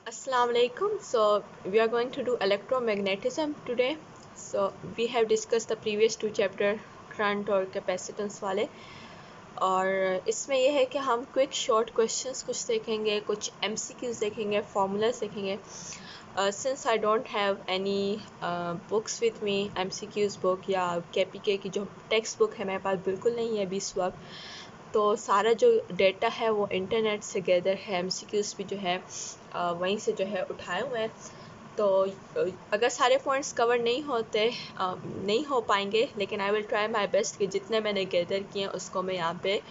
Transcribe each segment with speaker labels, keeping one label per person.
Speaker 1: Assalamu alaikum. So we are going to do electromagnetism today. So we have discussed the previous two chapter current और capacitance वाले, और इसमें यह है कि हम क्विक शॉर्ट क्वेश्चंस कुछ देखेंगे, कुछ MCQs देखेंगे, formulas देखेंगे. Since I don't have any books with me, MCQs book या KPK की जो टेक्स्ट बुक है मेरे पास बिल्कुल नहीं है अभी इस वक्त, तो सारा जो डेटा है वो इंटरनेट से गैदर है. MCQs भी जो है वहीं से जो है उठाए हुए हैं. तो अगर सारे पॉइंट्स कवर नहीं हो पाएंगे, लेकिन I will try my best कि जितने मैंने गैदर किए हैं उसको मैं यहाँ पे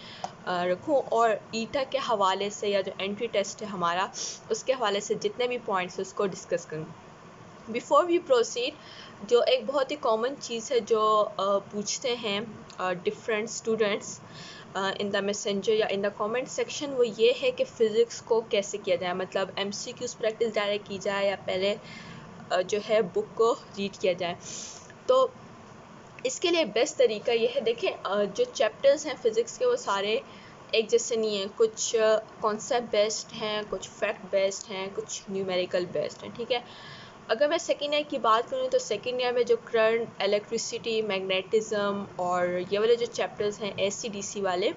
Speaker 1: रखूँ, और ईटा के हवाले से या जो एंट्री टेस्ट है हमारा उसके हवाले से जितने भी पॉइंट्स उसको डिस्कस करूँ. बिफोर वी प्रोसीड, जो एक बहुत ही कॉमन चीज़ है जो पूछते हैं different students in the messenger या इन द कमेंट सेक्शन, वो ये है कि फ़िज़िक्स को कैसे किया जाए. मतलब MCQs प्रैक्टिस डायरेक्ट की जाए या पहले जो है बुक को रीड किया जाए. तो इसके लिए बेस्ट तरीका ये है, देखें जो चैप्टर्स हैं फ़िज़िक्स के वो सारे एक जैसे नहीं हैं. कुछ कॉन्सेप्ट बेस्ड हैं, कुछ फैक्ट बेस्ड हैं, कुछ न्यूमेरिकल बेस्ड हैं. ठीक है, अगर मैं सेकेंड ईयर की बात करूँ तो सेकेंड ईयर में जो करंट, इलेक्ट्रिसिटी, मैग्नेटिज़म और ये वाले जो चैप्टर्स हैं AC/DC वाले,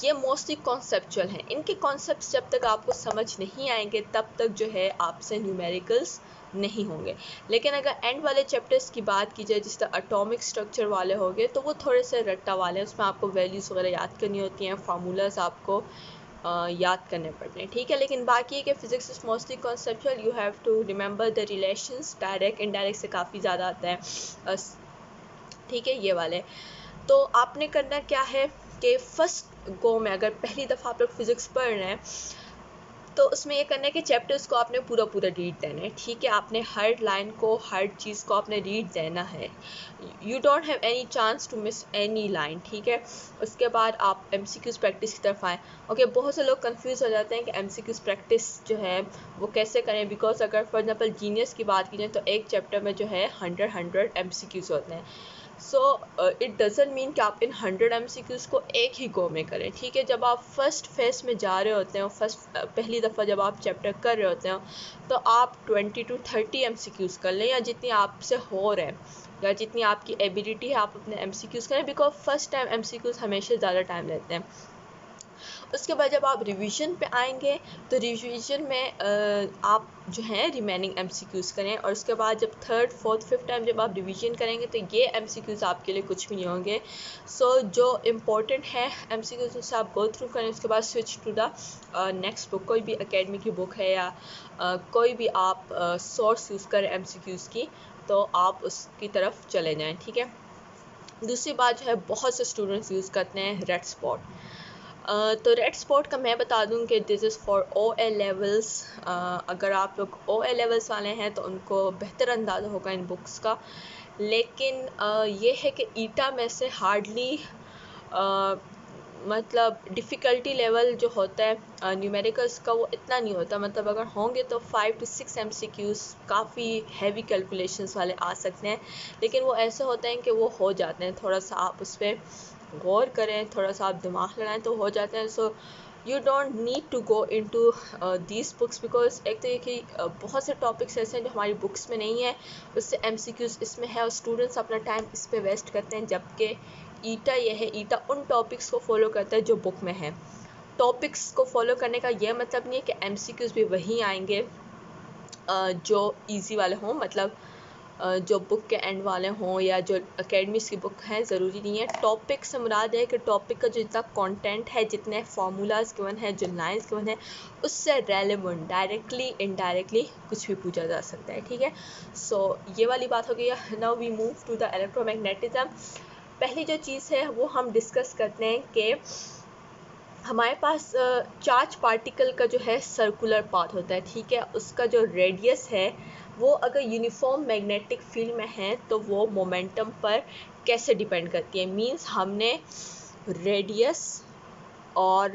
Speaker 1: ये मोस्टली कॉन्सेप्चुअल हैं. इनके कॉन्सेप्ट्स जब तक आपको समझ नहीं आएंगे तब तक जो है आपसे न्यूमेरिकल्स नहीं होंगे. लेकिन अगर एंड वाले चैप्टर्स की बात की जाए, जिस तरह एटॉमिक स्ट्रक्चर वाले हो गए, तो वो थोड़े से रट्टा वाले हैं. उसमें आपको वैल्यूज़ वगैरह याद करनी होती हैं, फार्मूलाज आपको याद करने पड़ते हैं. ठीक है, लेकिन बाकी के physics is mostly conceptual. You have to remember the relations. Direct indirect से काफ़ी ज़्यादा आता है. ठीक है, ये वाले. तो आपने करना क्या है कि फ़र्स्ट गो में अगर पहली दफ़ा आप लोग फ़िज़िक्स पढ़ रहे हैं तो उसमें ये करना है कि चैप्टर्स को आपने पूरा रीड देना है. ठीक है, आपने हर लाइन को, हर चीज़ को आपने रीड देना है. You don't have any chance to miss any line. ठीक है, उसके बाद आप MCQs प्रैक्टिस की तरफ आएँ. ओके, बहुत से लोग कंफ्यूज हो जाते हैं कि MCQs प्रैक्टिस जो है वो कैसे करें. बिकॉज अगर फॉर एग्जांपल जीनियस की बात की जाए तो एक चैप्टर में जो है 100 MCQs होते हैं. सो इट डज़ंट मीन कि आप इन 100 MCQs को एक ही गो में करें. ठीक है, जब आप फर्स्ट फेस में जा रहे होते हैं, पहली दफ़ा जब आप चैप्टर कर रहे होते हैं, तो आप 20 to 30 MCQs कर लें, या जितनी आपसे हो रहे हैं या जितनी आपकी एबिलिटी है आप अपने MCQs करें. बिकॉज फर्स्ट टाइम MCQs हमेशा ज़्यादा टाइम लेते हैं. उसके बाद जब आप रिवीजन पे आएंगे तो रिवीजन में आप जो है रिमेनिंग MCQs करें. और उसके बाद जब थर्ड, फोर्थ, फिफ्थ टाइम जब आप रिवीजन करेंगे तो ये MCQs आपके लिए कुछ भी नहीं होंगे. सो जो इम्पोर्टेंट है MCQs उससे आप गो थ्रू करें. उसके बाद switch to the next book. कोई भी एकेडमी की बुक है या कोई भी आप सोर्स यूज़ करें MCQs की, तो आप उसकी तरफ चले जाएँ. ठीक है, दूसरी बात जो है बहुत से स्टूडेंट्स यूज़ करते हैं रेड स्पॉट. तो रेड स्पॉट का मैं बता दूं कि this is for OL levels. अगर आप लोग OL लेवल्स वाले हैं तो उनको बेहतर अंदाज़ा होगा इन बुक्स का. लेकिन ये है कि ईटा में से हार्डली मतलब डिफ़िकल्टी लेवल जो होता है न्यूमेरिकल्स का वो इतना नहीं होता. मतलब अगर होंगे तो 5 to 6 MCQs काफ़ी हैवी कैलकुलेशंस वाले आ सकते हैं. लेकिन वो ऐसे होते हैं कि वो हो जाते हैं, थोड़ा सा आप उस पर गौर करें, थोड़ा सा आप दिमाग लगाएं तो हो जाते हैं. So you don't need to go into these books. Because एक तो कि बहुत से टॉपिक्स ऐसे हैं जो हमारी बुक्स में नहीं है, उससे MCQs इसमें है और स्टूडेंट्स अपना टाइम इस पर वेस्ट करते हैं. जबकि ईटा ये है, ईटा उन टॉपिक्स को फॉलो करता है जो बुक में है. टॉपिक्स को फॉलो करने का यह मतलब नहीं है कि MCQs भी वही आएंगे जो इजी वाले हों. मतलब जो बुक के एंड वाले हों या जो एकेडमीज़ की बुक हैं, ज़रूरी नहीं है. टॉपिक से मुराद है कि टॉपिक का जो जितना कंटेंट है, जितने फार्मूलाज गिवन है, जो लाइंस गिवन है, उससे रेलेवेंट डायरेक्टली इनडायरेक्टली कुछ भी पूछा जा सकता है. ठीक है, सो ये वाली बात हो गई. Now we move to the electromagnetism. पहली जो चीज़ है वो हम डिस्कस करते हैं कि हमारे पास चार्ज पार्टिकल का जो है सर्कुलर पाथ होता है. ठीक है, उसका जो रेडियस है वो अगर यूनिफॉर्म मैग्नेटिक फील्ड में है तो वो मोमेंटम पर कैसे डिपेंड करती है. मींस हमने रेडियस और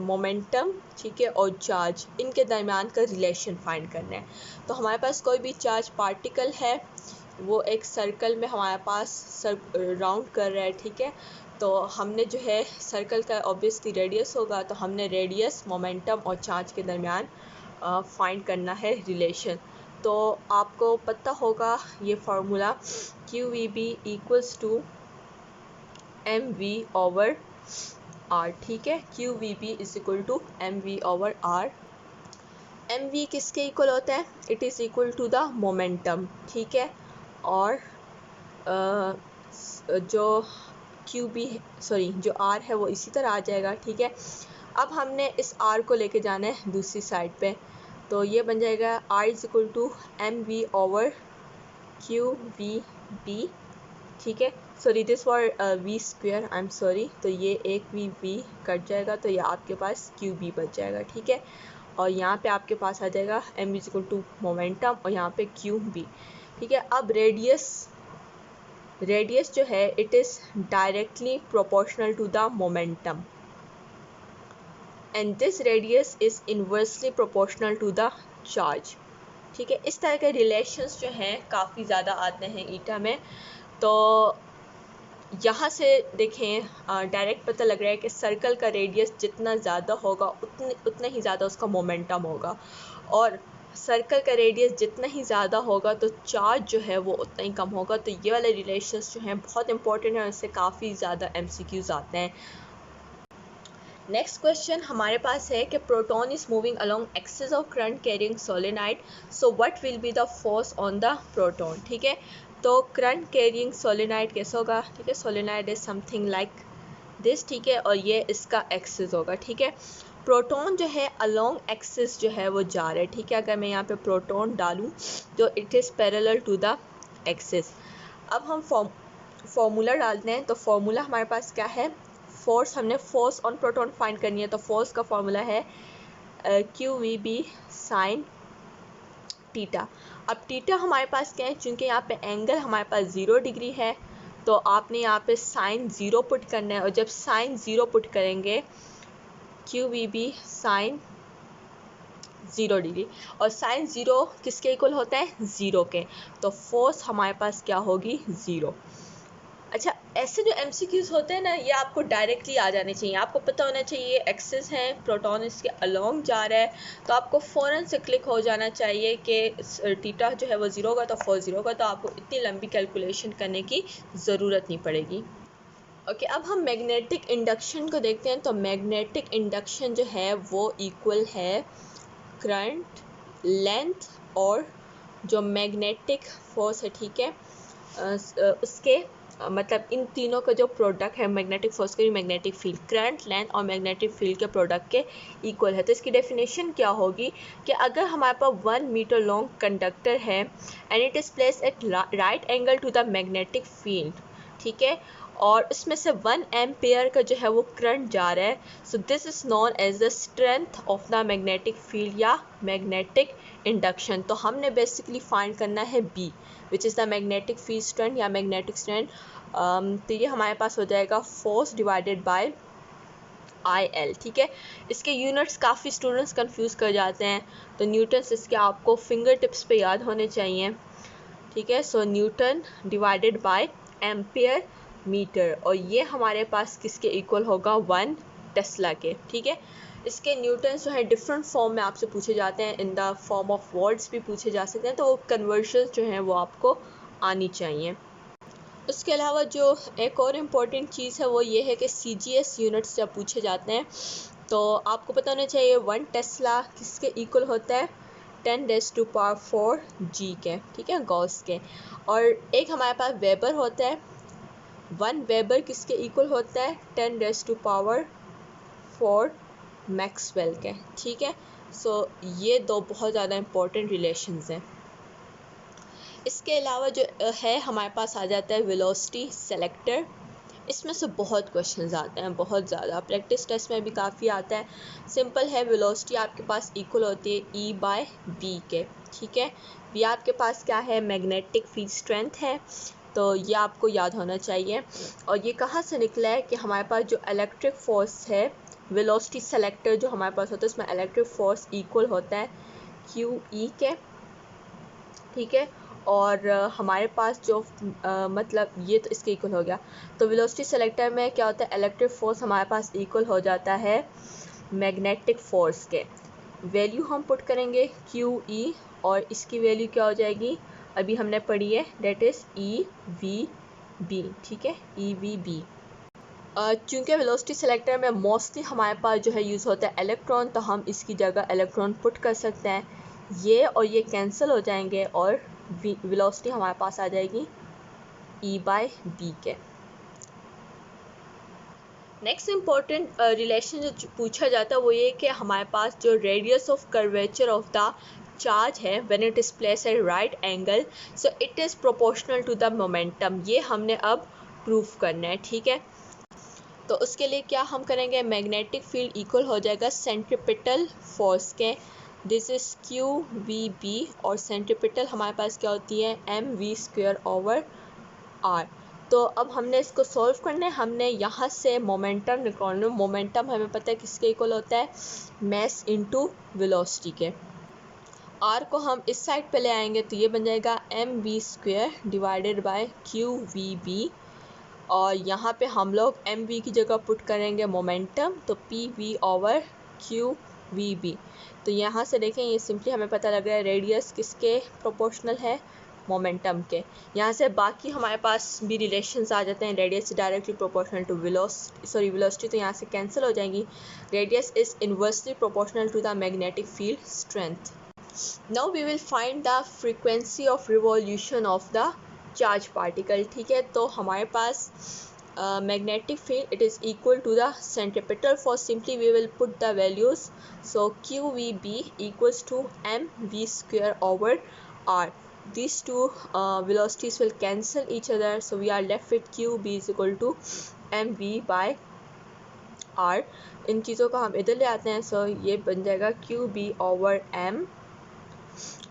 Speaker 1: मोमेंटम, ठीक है, और चार्ज, इनके दरमियान का रिलेशन फाइंड करना है. तो हमारे पास कोई भी चार्ज पार्टिकल है, वो एक सर्कल में हमारे पास राउंड कर रहा है. ठीक है, तो हमने जो है सर्कल का ऑब्वियसली रेडियस होगा, तो हमने रेडियस, मोमेंटम और चार्ज के दरमियान फाइंड करना है रिलेशन। तो आपको पता होगा ये formula q we B equals to m v over r. ठीक है, q we B is equal to m v over r. M v किसके इक्वल होता है? It is equal to the momentum. ठीक है, और जो क्यू बी सॉरी जो आर है वो इसी तरह आ जाएगा। ठीक है, अब हमने इस आर को लेके जाना है दूसरी साइड पे, तो ये बन जाएगा r is equal to m v over Q we B. ठीक है, sorry this for v square, I am sorry, तो ये एक वी कट जाएगा तो ये आपके पास क्यू बी बच जाएगा। ठीक है, और यहाँ पे आपके पास आ जाएगा m is equal to momentum और यहाँ पे क्यू बी। ठीक है, अब रेडियस जो है it is directly proportional to the momentum and this radius is inversely proportional to the charge. ठीक है, इस तरह के रिलेशंस जो हैं काफ़ी ज़्यादा आते हैं ईटा में। तो यहाँ से देखें डायरेक्ट पता लग रहा है कि सर्कल का रेडियस जितना ज़्यादा होगा उतना ही ज़्यादा उसका मोमेंटम होगा, और सर्कल का रेडियस जितना ही ज़्यादा होगा तो चार्ज जो है वो उतना ही कम होगा। तो ये वाले रिलेशंस जो हैं बहुत इंपॉर्टेंट हैं और इससे काफ़ी ज़्यादा MCQs आते हैं। नेक्स्ट क्वेश्चन हमारे पास है कि proton is moving along axis of current carrying solenoid, so what will be the force on the proton. ठीक है, तो करंट कैरिंग सोलेनाइड कैसा होगा? ठीक है, solenoid is something like this. ठीक है, और ये इसका एक्सिस होगा। ठीक है, प्रोटॉन जो है अलोंग एक्सिस जो है वो जा रहा है। ठीक है, अगर मैं यहाँ पे प्रोटॉन डालूँ तो it is parallel to the axis. अब हम फॉर्मूला डालते हैं, तो फॉर्मूला हमारे पास क्या है? फोर्स, हमने फोर्स ऑन प्रोटॉन फाइंड करनी है, तो फोर्स का फॉर्मूला है q we B sine theta. अब टीटा हमारे पास क्या है? चूँकि यहाँ पे एंगल हमारे पास 0 डिग्री है, तो आपने यहाँ पे साइन 0 पुट करना है, और जब साइन 0 पुट करेंगे q we B sine 0 degree, और साइन 0 किसके इक्वल होता है? 0 के, तो फोर्स हमारे पास क्या होगी? 0। अच्छा, ऐसे जो MCQs होते हैं ना, ये आपको डायरेक्टली आ जाने चाहिए। आपको पता होना चाहिए एक्सिस है, प्रोटॉन इसके अलोंग जा रहा है, तो आपको फ़ौरन से क्लिक हो जाना चाहिए कि टीटा जो है वो 0 होगा तो फोर्स 0 होगा, तो आपको इतनी लंबी कैलकुलेशन करने की ज़रूरत नहीं पड़ेगी। ओके, अब हम मैग्नेटिक इंडक्शन को देखते हैं। तो मैग्नेटिक इंडक्शन जो है वो इक्वल है करंट, लेंथ और जो मैग्नेटिक फोर्स है। ठीक है, उसके मतलब इन तीनों का जो प्रोडक्ट है, मैग्नेटिक फोर्स के मैग्नेटिक फील्ड, करंट, लेंथ और मैग्नेटिक फील्ड के प्रोडक्ट के इक्वल है। तो इसकी डेफिनेशन क्या होगी कि अगर हमारे पास 1 मीटर लॉन्ग कंडक्टर है and it is place at right angle to the magnetic field, ठीक है, और उसमें से 1 एम्पेयर का जो है वो करंट जा रहा है, so this is known as the strength of the magnetic field या मैग्नेटिक इंडक्शन। तो हमने बेसिकली फाइंड करना है B, which is the magnetic field strength या मैग्नेटिक स्ट्रेंथ। तो ये हमारे पास हो जाएगा फोर्स डिवाइडेड बाय IL। ठीक है, इसके यूनिट्स काफ़ी स्टूडेंट्स कंफ्यूज कर जाते हैं, तो न्यूटन्स इसके आपको फिंगर टिप्स पे याद होने चाहिए। ठीक है, so newton divided by ampere metre, और ये हमारे पास किसके इक्वल होगा? 1 टेस्ला के। ठीक है, इसके न्यूटन्स जो है डिफरेंट फॉर्म में आपसे पूछे जाते हैं, in the form of words भी पूछे जा सकते हैं, तो वो कन्वर्जन जो हैं वो आपको आनी चाहिए। उसके अलावा जो एक और इम्पॉर्टेंट चीज़ है वो ये है कि CGS यूनिट्स जब पूछे जाते हैं तो आपको पता होना चाहिए 1 टेस्ला किसके इक्वल होता है? 10⁴ G के। ठीक है, गॉस के। और एक हमारे पास वेबर होता है, 1 वेबर किसके इक्वल होता है? 10⁴ मैक्सवेल के। ठीक है, सो ये दो बहुत ज़्यादा इम्पोर्टेंट रिलेशंस हैं। इसके अलावा जो है हमारे पास आ जाता है वेलोसिटी सेलेक्टर। इसमें से बहुत क्वेश्चंस आते हैं, बहुत ज़्यादा, प्रैक्टिस टेस्ट में भी काफ़ी आता है। सिंपल है, वेलोसिटी आपके पास इक्वल होती है E/B के। ठीक है, ये आपके पास क्या है? मैग्नेटिक फील्ड स्ट्रेंथ है, तो ये आपको याद होना चाहिए। और ये कहाँ से निकला है कि हमारे पास जो इलेक्ट्रिक फोर्स है, वेलोसिटी सेलेक्टर जो हमारे पास होता है उसमें इलेक्ट्रिक फोर्स इक्वल होता है QE के। ठीक है, और हमारे पास जो मतलब ये तो इसके इक्वल हो गया, तो वेलोसिटी सेलेक्टर में क्या होता है? इलेक्ट्रिक फोर्स हमारे पास इक्वल हो जाता है मैग्नेटिक फोर्स के। वैल्यू हम पुट करेंगे क्यू ई, और इसकी वैल्यू क्या हो जाएगी, अभी हमने पढ़ी है, that is E v B, ठीक है, ई वी बी। चूँकि वेलोसिटी सिलेक्टर में मोस्टली हमारे पास जो है यूज़ होता है इलेक्ट्रॉन, तो हम इसकी जगह इलेक्ट्रॉन पुट कर सकते हैं, ये और ये कैंसिल हो जाएंगे और वेलोसिटी हमारे पास आ जाएगी ई बाय बी के। नेक्स्ट इम्पॉर्टेंट रिलेशन जो पूछा जाता है वो ये कि हमारे पास जो radius of curvature of the charge है when it is place at right angle, so it is proportional to the momentum. ये हमने अब प्रूफ करना है, ठीक है। तो उसके लिए क्या हम करेंगे, मैग्नेटिक फील्ड इक्वल हो जाएगा सेंट्रिपिटल फोर्स के, this is q we B, और सेंट्रिपिटल हमारे पास क्या होती है, m v square over r. तो अब हमने इसको सॉल्व करना है, हमने यहाँ से मोमेंटम निकालना। मोमेंटम हमें पता है किसके इक्वल होता है, मैस इनटू वेलोसिटी के। आर को हम इस साइड पे ले आएंगे तो ये बन जाएगा m v square divided by q we B, और यहाँ पे हम लोग एम वी की जगह पुट करेंगे मोमेंटम, तो P V over Q we B. तो यहाँ से देखें ये सिंपली हमें पता लग रहा है रेडियस किसके प्रोपोर्शनल है, मोमेंटम के। यहाँ से बाकी हमारे पास भी रिलेशंस आ जाते हैं, radius directly proportional to velocity, तो यहाँ से कैंसिल हो जाएंगी। Radius is inversely proportional to the magnetic field strength. Now we will find the frequency of revolution of the charge particle, ठीक है। तो हमारे पास magnetic field, it is equal to the centripetal force. Simply we will put the values, so qvb equals to mv square over r. These two velocities will cancel each other, so we are left with qb is equal to mv by r. इन चीज़ों को हम इधर ले आते हैं, so ये बन जाएगा qb over m,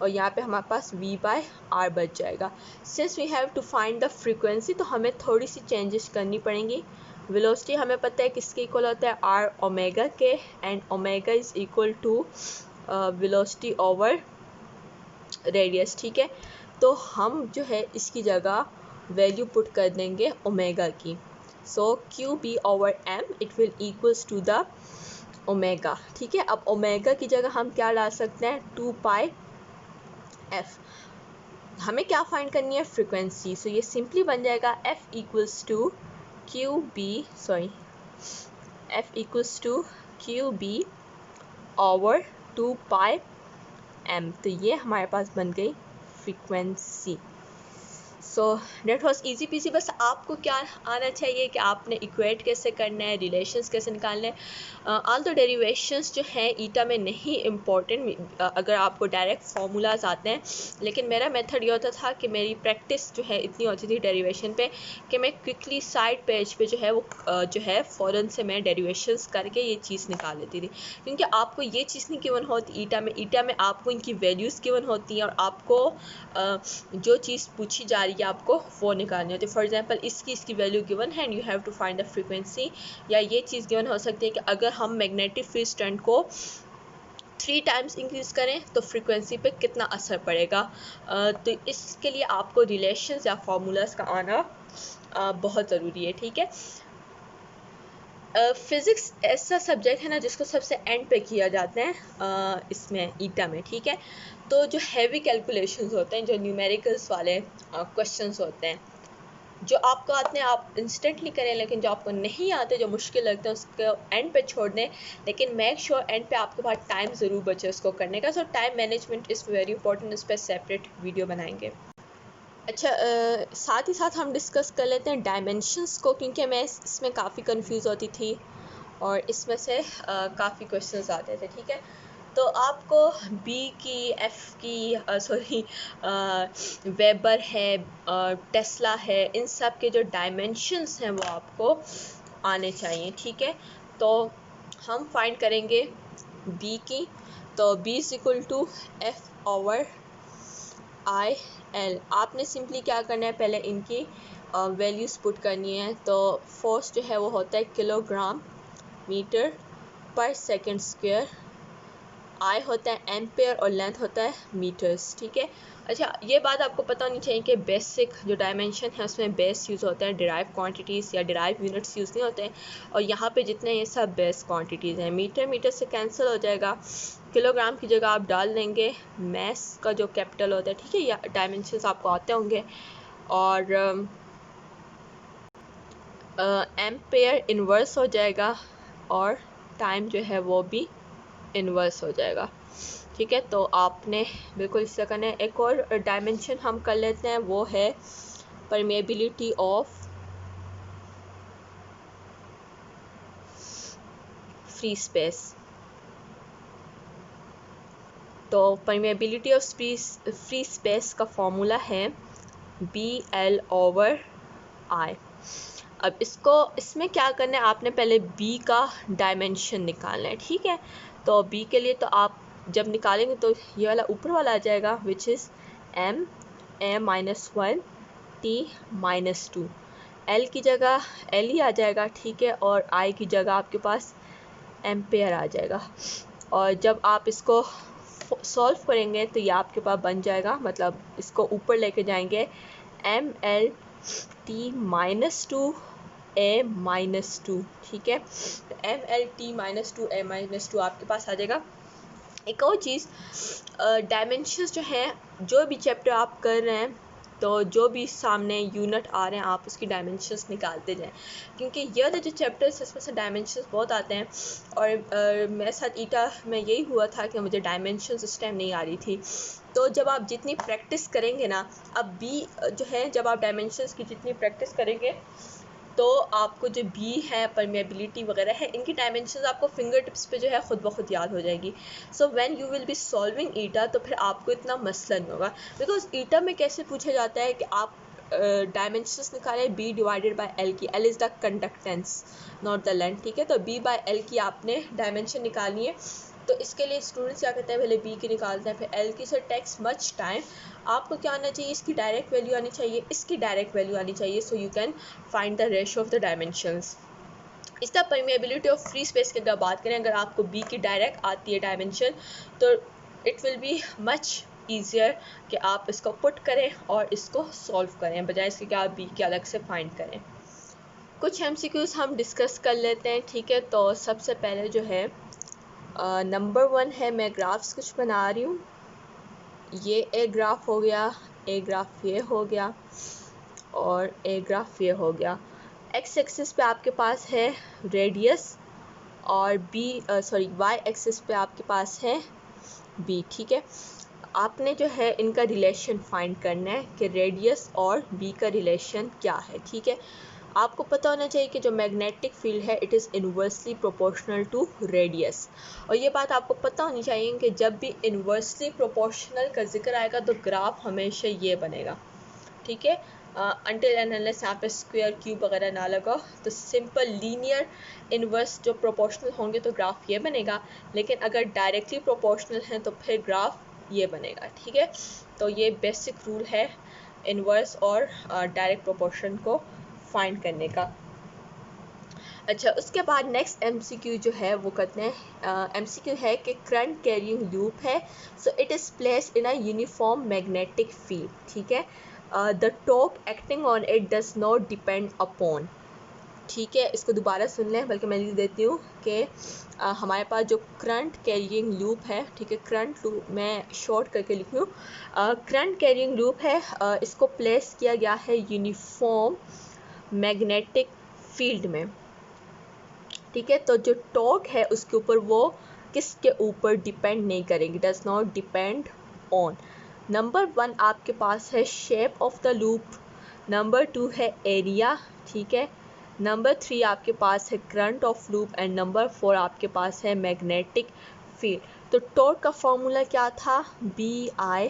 Speaker 1: और यहाँ पे हमारे पास v बाय आर बच जाएगा। Since we have to find the frequency, तो हमें थोड़ी सी चेंजेस करनी पड़ेंगी। वेलोसिटी हमें पता है किसके इक्वल होता है, आर ओमेगा के, and omega is equal to velocity over radius, ठीक है। तो हम जो है इसकी जगह वैल्यू पुट कर देंगे ओमेगा की, so q B over m it will equals to the omega, ठीक है। अब ओमेगा की जगह हम क्या डाल सकते हैं, 2 पाई एफ। हमें क्या फाइंड करनी है, फ्रीक्वेंसी, सो ये सिंपली बन जाएगा F equals to Q B over 2 pi M. तो ये हमारे पास बन गई frequency. So that was easy peasy. बस आपको क्या आना चाहिए कि आपने इक्वेट कैसे करना है, रिलेशंस कैसे निकालना है। ऑल द डेरिवेशंस जो है ईटा में नहीं इम्पॉर्टेंट, अगर आपको डायरेक्ट फार्मूलाज आते हैं, लेकिन मेरा मेथड ये होता था कि मेरी प्रैक्टिस जो है इतनी होती थी डेरिवेशन पे कि मैं क्विकली साइड पेज पे जो है वो जो है फ़ौरन से मैं डेरिवेशंस करके ये चीज़ निकाल लेती थी, क्योंकि आपको ये चीज़ नहीं गिवन होती ईटा में आपको इनकी वैल्यूज़ गिवन होती हैं, और आपको जो चीज़ पूछी जा रही है आपको वो निकालनी होती है। फॉर एग्जांपल इसकी वैल्यू गिवन है and you have to find the frequency, या ये चीज़ गिवन हो सकती है कि अगर हम मैग्नेटिक फील्ड स्ट्रेंथ को 3 टाइम्स इंक्रीज करें तो फ्रीक्वेंसी पे कितना असर पड़ेगा। तो इसके लिए आपको रिलेशंस या फार्मूलाज का आना बहुत ज़रूरी है, ठीक है। फिज़िक्स ऐसा सब्जेक्ट है ना जिसको सबसे एंड पे किया जाता है इसमें ईटा में, ठीक है। तो जो हैवी कैलकुलेशंस होते हैं, जो न्यूमेरिकल्स वाले क्वेश्चंस होते हैं, जो आपको आते हैं आप इंस्टेंटली करें, लेकिन जो आपको नहीं आते, जो मुश्किल लगते हैं, उसको एंड पे छोड़ दें, लेकिन मेक श्योर एंड पे आपके पास टाइम ज़रूर बचे उसको करने का। सो time management is very important, उस पर सेपरेट वीडियो बनाएंगे। अच्छा, साथ ही साथ हम डिस्कस कर लेते हैं डायमेंशंस को, क्योंकि मैं इसमें काफ़ी कंफ्यूज होती थी और इसमें से काफ़ी क्वेश्चंस आते थे, ठीक है। तो आपको बी की, एफ की, वेबर है, टेस्ला है, इन सब के जो डायमेंशंस हैं वो आपको आने चाहिए, ठीक है। तो हम फाइंड करेंगे बी की, तो B is equal to F over I L. आपने सिंपली क्या करना है, पहले इनकी वैल्यूज़ पुट करनी है। तो फोर्स जो है वो होता है किलोग्राम मीटर पर सेकंड स्क्वायर। आई होता है एम्पेयर और लेंथ होता है मीटर्स, ठीक है। अच्छा, ये बात आपको पता होनी चाहिए कि बेसिक जो डायमेंशन है उसमें बेस यूज़ होता है, डिराइव क्वांटिटीज़ या डिराइव यूनिट्स यूज़ नहीं होते हैं। और यहाँ पे जितने ये सब बेस क्वांटिटीज़ हैं, मीटर मीटर से कैंसिल हो जाएगा, किलोग्राम की जगह आप डाल देंगे मैस का जो कैपिटल होता है, ठीक है, या डायमेंशंस आपको आते होंगे। और एम्पेयर इन्वर्स हो जाएगा और टाइम जो है वो भी इन्वर्स हो जाएगा, ठीक है। तो आपने बिल्कुल इससे करना है। एक और डायमेंशन हम कर लेते हैं, वो है परमेबिलिटी ऑफ फ्री स्पेस। तो परमेबिलिटी ऑफ फ्री स्पेस का फॉर्मूला है BL/I। अब इसमें क्या करना है, आपने पहले B का डायमेंशन निकालना है, ठीक है। तो B के लिए तो आप जब निकालेंगे तो ये वाला ऊपर वाला आ जाएगा, which is m(a-1) t-2। L की जगह L ही आ जाएगा, ठीक है, और I की जगह आपके पास एम्पेयर आ जाएगा। और जब आप इसको सॉल्व करेंगे तो ये आपके पास बन जाएगा, मतलब इसको ऊपर लेके जाएंगे mLt-2 a-2, ठीक है। तो mLt-2 a-2 आपके पास आ जाएगा। एक और चीज़, डायमेंशंस जो हैं, जो भी चैप्टर आप कर रहे हैं, तो जो भी सामने यूनिट आ रहे हैं आप उसकी डायमेंशंस निकालते जाएं, क्योंकि ये वाले जो चैप्टर्स इसमें से डायमेंशंस बहुत आते हैं। और मेरे साथ ईटा में यही हुआ था कि मुझे डायमेंशंस उस टाइम नहीं आ रही थी। तो जब आप जितनी प्रैक्टिस करेंगे ना, अब बी जो है, जब आप डायमेंशंस की जितनी प्रैक्टिस करेंगे तो आपको जो बी है, परमेबिलिटी वगैरह है, इनकी डायमेंशंस आपको फिंगर टिप्स पे जो है ख़ुद ब खुद याद हो जाएगी। So when you will be solving eta, तो फिर आपको इतना मसला नहीं होगा। बिकॉज ईटा में कैसे पूछा जाता है कि आप डायमेंशंस निकालें B डिवाइडेड बाय L की। L is the conductance not the length, ठीक है। तो B बाय L की आपने डायमेंशन निकालनी है। तो इसके लिए स्टूडेंट्स क्या करते हैं, पहले B की निकालते हैं, फिर L की। से टेक्स मच टाइम। आपको क्या आना चाहिए, इसकी डायरेक्ट वैल्यू आनी चाहिए, इसकी डायरेक्ट वैल्यू आनी चाहिए, so you can find the ratio of the dimensions. इस तरह परमेबिलिटी ऑफ फ्री स्पेस की अगर बात करें, अगर आपको B की डायरेक्ट आती है डायमेंशन, तो it will be much easier कि आप इसको पुट करें और इसको सॉल्व करें, बजाय इसके कि आप B की अलग से फाइंड करें। कुछ MCQs हम डिस्कस कर लेते हैं, ठीक है। तो सबसे पहले जो है नंबर 1 है, मैं ग्राफ्स कुछ बना रही हूँ। ये एक ग्राफ हो गया, एक ग्राफ ये हो गया और एक ग्राफ ये हो गया। एक्स एक्सिस पे आपके पास है रेडियस और वाई एक्सिस पे आपके पास है बी, ठीक है। आपने जो है इनका रिलेशन फाइंड करना है कि रेडियस और बी का रिलेशन क्या है, ठीक है। आपको पता होना चाहिए कि जो मैग्नेटिक फील्ड है it is inversely proportional to radius. और ये बात आपको पता होनी चाहिए कि जब भी इन्वर्सली प्रोपोर्शनल का जिक्र आएगा तो ग्राफ हमेशा ये बनेगा, ठीक है। अनटिल एंड अनलेस यहाँ पे स्क्वायर क्यूब वगैरह ना लगा, तो सिंपल लीनियर इन्वर्स जो प्रोपोर्शनल होंगे तो ग्राफ ये बनेगा। लेकिन अगर डायरेक्टली प्रोपोर्शनल हैं तो फिर ग्राफ ये बनेगा, ठीक है। तो ये बेसिक रूल है इन्वर्स और डायरेक्ट प्रोपोर्शन को फाइंड करने का। अच्छा, उसके बाद नेक्स्ट MCQ जो है वो कहते हैं, MCQ है कि करंट कैरिंग लूप है, सो it is placed in a uniform magnetic field, ठीक है। The torque acting on it does not depend upon, ठीक है। इसको दोबारा सुन लें, बल्कि मैं लिख देती हूँ कि हमारे पास जो करंट कैरिंग लूप है, ठीक है, करंट लूप मैं शॉर्ट करके लिखी हूँ, करंट कैरिंग लूप है, इसको प्लेस किया गया है यूनिफॉर्म मैग्नेटिक फील्ड में, ठीक है। तो जो टॉर्क है उसके ऊपर वो किसके ऊपर डिपेंड नहीं करेंगी, does not depend on. Number 1 आपके पास है shape of the loop, number 2 है एरिया, ठीक है, नंबर 3 आपके पास है current of loop and number 4 आपके पास है मैग्नेटिक फील्ड। तो टॉर्क का फॉर्मूला क्या था, BINA।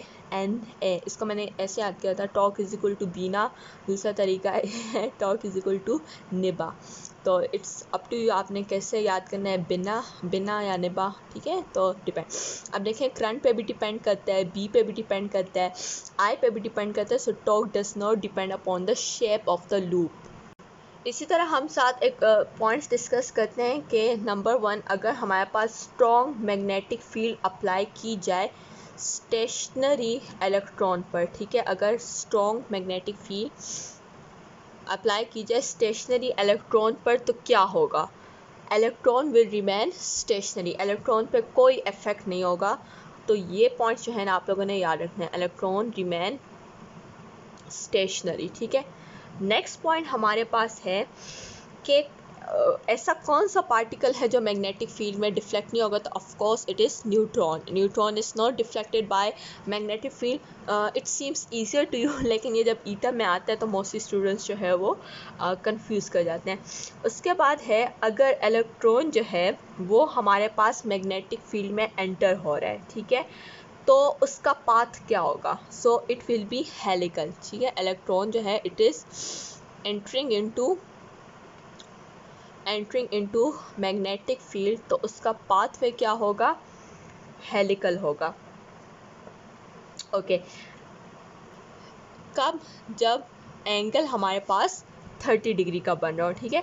Speaker 1: इसको मैंने ऐसे याद किया था, टॉर्क इज इक्वल टू बीना, दूसरा तरीका है टॉर्क इज इक्वल टू निबा। तो इट्स अप टू यू, आपने कैसे याद करना है, बिना या निबा, ठीक है। तो डिपेंड, अब देखें करंट पे भी डिपेंड करता है, बी पे भी डिपेंड करता है, आई पे भी डिपेंड करता है। सो torque does not depend upon the shape of the loop. इसी तरह हम साथ एक पॉइंट्स डिस्कस करते हैं कि नंबर 1, अगर हमारे पास स्ट्रॉन्ग मैग्नेटिक फील्ड अप्लाई की जाए स्टेशनरी इलेक्ट्रॉन पर, ठीक है, अगर स्ट्रॉन्ग मैग्नेटिक फील्ड अप्लाई की जाए स्टेशनरी इलेक्ट्रॉन पर तो क्या होगा? Electron will remain stationery, electron पर कोई इफेक्ट नहीं होगा। तो ये पॉइंट जो है ना आप लोगों ने याद रखना है, इलेक्ट्रॉन रिमेन स्टेशनरी, ठीक है। नेक्स्ट पॉइंट हमारे पास है कि ऐसा कौन सा पार्टिकल है जो मैग्नेटिक फील्ड में डिफ्लेक्ट नहीं होगा? तो of course it is neutron. Neutron is not deflected by magnetic field. It seems easier to you, लेकिन ये जब ईटा में आता है तो मोस्टली स्टूडेंट्स जो है वो कंफ्यूज कर जाते हैं। उसके बाद है, अगर इलेक्ट्रॉन जो है वो हमारे पास मैग्नेटिक फील्ड में एंटर हो रहा है, ठीक है, तो उसका पाथ क्या होगा? So it will be helical, ठीक है। इलेक्ट्रॉन जो है it is entering into magnetic field, तो उसका पाथवे क्या होगा? हेलिकल होगा। ओके, कब? जब एंगल हमारे पास 30 डिग्री का बन रहा हो, ठीक है।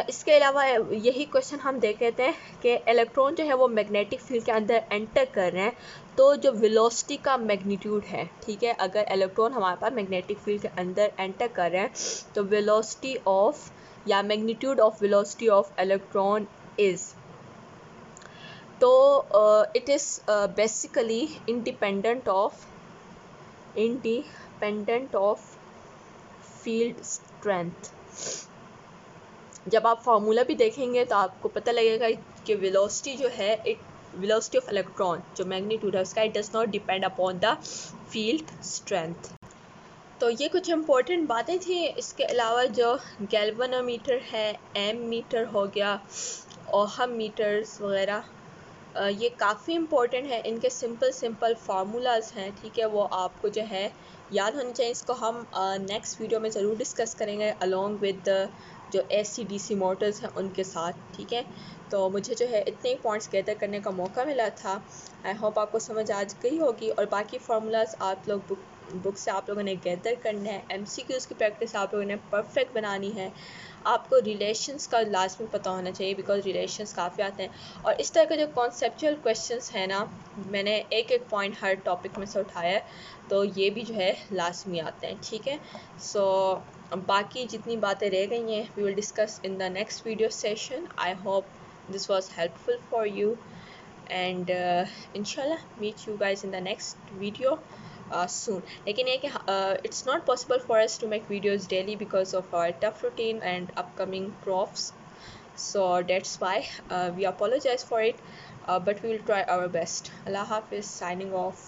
Speaker 1: इसके अलावा यही क्वेश्चन हम देख लेते हैं कि इलेक्ट्रॉन जो है वो मैग्नेटिक फील्ड के अंदर एंटर कर रहे हैं, तो जो वेलोसिटी का मैग्नीट्यूड है, ठीक है, अगर इलेक्ट्रॉन हमारे पास मैग्नेटिक फील्ड के अंदर एंटर कर रहे हैं तो वेलोसिटी ऑफ या magnitude of velocity of electron is, तो it is basically independent of field strength. जब आप फार्मूला भी देखेंगे तो आपको पता लगेगा कि वेलोसिटी जो है, वेलोसिटी ऑफ इलेक्ट्रॉन जो मैग्नीट्यूड है उसका, it does not depend upon the field strength. तो ये कुछ इंपॉर्टेंट बातें थी। इसके अलावा जो गैल्वेनोमीटर है, एम मीटर हो गया, ओहम मीटर्स वगैरह, ये काफ़ी इम्पोर्टेंट है। इनके सिंपल फार्मूलाज हैं, ठीक है, वो आपको जो है याद होनी चाहिए। इसको हम नेक्स्ट वीडियो में ज़रूर डिस्कस करेंगे अलॉन्ग विद जो AC/DC मोटर्स हैं उनके साथ, ठीक है। तो मुझे जो है इतने ही पॉइंट्स गैदर करने का मौका मिला था। आई होप आपको समझ आ गई होगी, और बाकी फार्मूलाज आप लोग बुक से आप लोगों ने गैदर करना है। MCQs की प्रैक्टिस आप लोगों ने परफेक्ट बनानी है। आपको रिलेशंस का लाजमी पता होना चाहिए, बिकॉज रिलेशंस काफ़ी आते हैं, और इस तरह के जो कॉन्सेप्चुअल क्वेश्चंस हैं ना, मैंने एक पॉइंट हर टॉपिक में से उठाया है, तो ये भी जो है लाजमी आते हैं, ठीक है। सो बाकी जितनी बातें रह गई हैं we will discuss in the next video session. I hope this was helpful for you, and इंशाल्लाह meet you guys in the next video soon. लेकिन ये कि it's not possible for us to make videos daily because of our tough routine and upcoming profs, so that's why we apologize for it, but we will try our best. Allah Hafiz, signing off.